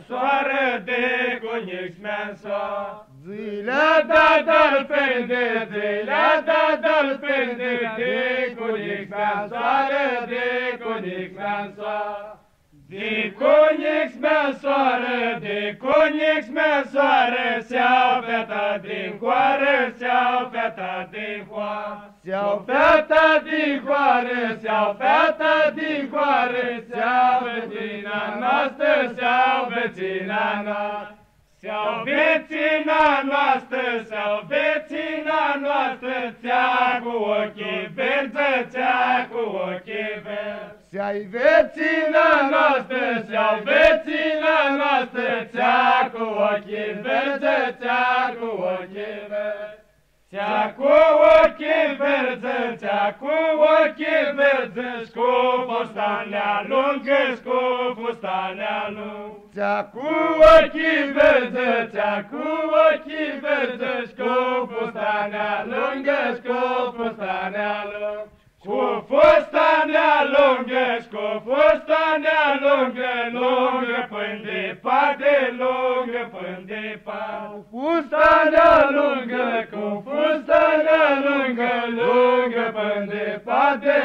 soară, de conic soară. Zilea da-dal pende, zilea da-dal pende, de conic soară, de conic soară. De conic soară, de conic soară, se-au feta din coară, se-au feta din coară. Se-au feta din coară, se-au feta din coară, se-au vecina noastră, se-au vecina noastră. Se-au vecina noastră, se-au vecina noastră, țea cu ochii verzi, țea cu ochii verzi. Se-ai vecina noastră, se-au vecina noastră, țea cu ochii verzi, țea cu ochii verzi. Țea cu ochii verzi, țea cu ochii verzi, cu fustanea lungă, cu fustanea lungă. Țea cu ochii verzi, țea cu ochii verzi, cu fustanea lungă, cu fustanea lungă. Cu fustanea lungă, cu fustanea lungă, lungă până departe, lungă până departe. Fustanea lungă, cu fustanea lungă, lungă până departe,